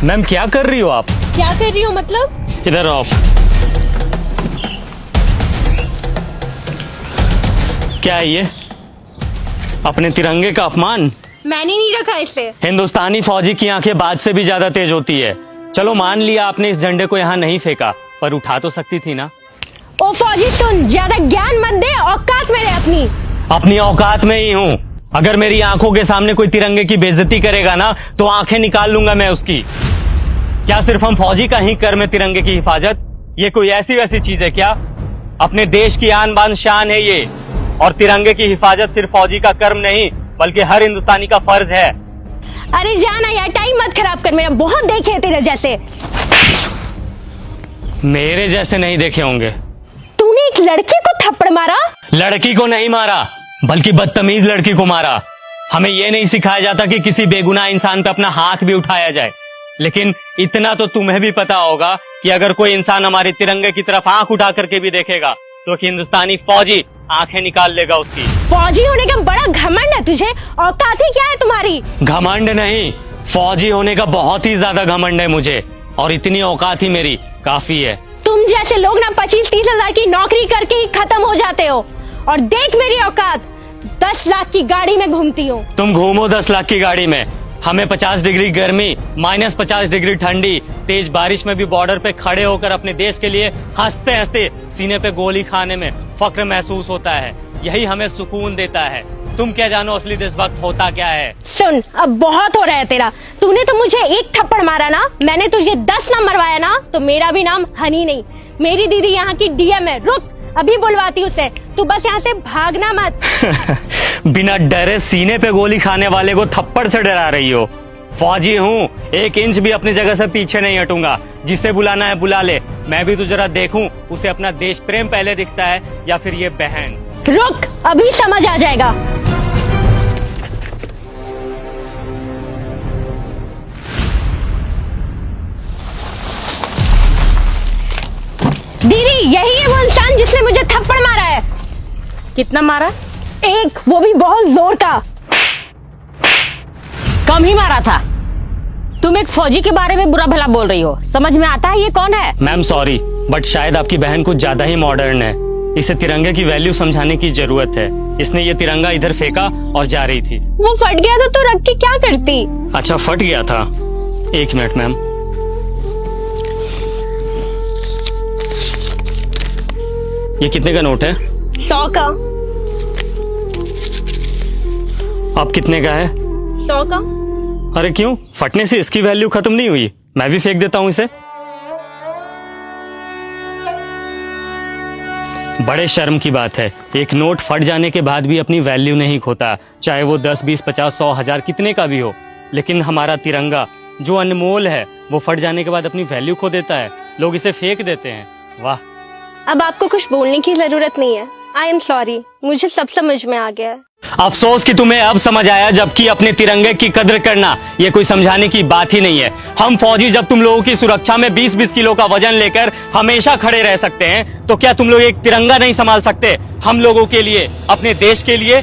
Ma'am क्या कर रही हो आप? क्या कर रही हो मतलब? इधर आओ। क्या है ये? अपने तिरंगे का अपमान। मैंने नहीं रखा इसे। हिंदुस्तानी फौजी की आंखें बाज से भी ज्यादा तेज होती है। चलो मान लिया आपने इस झंडे को यहाँ नहीं फेंका, पर उठा तो सकती थी ना। ओ फौजी सुन, ज्यादा ज्ञान मत दे, औकात में रह अपनी। अपनी औकात में ही हूँ। अगर मेरी आंखों के सामने कोई तिरंगे की बेइज्जती करेगा ना तो आंखें निकाल लूंगा मैं उसकी। क्या सिर्फ हम फौजी का ही कर्म है तिरंगे की हिफाजत? ये कोई ऐसी वैसी चीज है क्या? अपने देश की आन बान शान है ये, और तिरंगे की हिफाजत सिर्फ फौजी का कर्म नहीं बल्कि हर हिंदुस्तानी का फर्ज है। अरे जाना यार, टाइम मत खराब कर मेरा, बहुत देखे हैं तेरे जैसे। मेरे जैसे नहीं देखे होंगे। तूने एक लड़की को थप्पड़ मारा? लड़की को नहीं मारा, बल्कि बदतमीज लड़की को मारा। हमें यह नहीं सिखाया जाता कि किसी बेगुनाह इंसान पे अपना हाथ भी उठाया जाए, लेकिन इतना तो तुम्हें भी पता होगा कि अगर कोई इंसान हमारे तिरंगे की तरफ आंख उठा करके भी देखेगा तो हिंदुस्तानी फौजी आंखें निकाल लेगा उसकी। फौजी होने का बड़ा घमंड है तुझे, औकात ही क्या है तुम्हारी? घमंड नहीं, फौजी होने का बहुत ही ज्यादा घमंड है मुझे, और इतनी औकात ही मेरी काफी है। तुम जैसे लोग ना 25-30 हजार की नौकरी करके ही खत्म हो जाते हो, और देख मेरी औकात, 10 लाख की गाड़ी में घूमती हूँ। तुम घूमो 10 लाख की गाड़ी में, हमें 50 डिग्री गर्मी, -50 डिग्री ठंडी, तेज बारिश में भी बॉर्डर पे खड़े होकर अपने देश के लिए हंसते हंसते सीने पे गोली खाने में फक्र महसूस होता है। यही हमें सुकून देता है। तुम क्या जानो असली देशभक्त होता क्या है? सुन, अब बहुत हो रहा है तेरा। तूने तो मुझे एक थप्पड़ मारा ना, मैंने तुझे 10 ना मरवाया ना तो मेरा भी नाम हनी नहीं। मेरी दीदी यहाँ की डीएम है, रुक अभी बुलवाती उसे। तू बस यहाँ से भागना मत। बिना डरे सीने पे गोली खाने वाले को थप्पड़ से डरा रही हो? फौजी हूँ, 1 इंच भी अपनी जगह से पीछे नहीं हटूंगा। जिसे बुलाना है बुला ले, मैं भी तो जरा देखूं उसे अपना देश प्रेम पहले दिखता है या फिर ये बहन। रुक, अभी समझ आ जाएगा। दीदी, यही है वो इंसान जिसने मुझे थप्पड़ मारा है। कितना मारा? एक, वो भी बहुत जोर का। कम ही मारा था। तुम एक फौजी के बारे में बुरा भला बोल रही हो, समझ में आता है ये कौन है? मैम सॉरी, बट शायद आपकी बहन कुछ ज्यादा ही मॉडर्न है। इसे तिरंगे की वैल्यू समझाने की जरूरत है। इसने ये तिरंगा इधर फेंका और जा रही थी। वो फट गया तो तू रख के क्या करती? अच्छा फट गया था, 1 मिनट मैम। ये कितने का नोट है? 100 का। अब कितने का है? 100 का। अरे क्यों, फटने से इसकी वैल्यू खत्म नहीं हुई? मैं भी फेंक देता हूँ इसे। बड़े शर्म की बात है, एक नोट फट जाने के बाद भी अपनी वैल्यू नहीं खोता, चाहे वो 10, 20, 50, 100, 1000 कितने का भी हो। लेकिन हमारा तिरंगा जो अनमोल है वो फट जाने के बाद अपनी वैल्यू खो देता है। लोग इसे फेंक देते हैं। वाह। अब आपको कुछ बोलने की जरूरत नहीं है। आई एम सॉरी, मुझे सब समझ में आ गया है। अफसोस कि तुम्हें अब समझ आया, जबकि अपने तिरंगे की कद्र करना ये कोई समझाने की बात ही नहीं है। हम फौजी जब तुम लोगों की सुरक्षा में 20-20 किलो का वजन लेकर हमेशा खड़े रह सकते हैं, तो क्या तुम लोग एक तिरंगा नहीं संभाल सकते हम लोगों के लिए, अपने देश के लिए?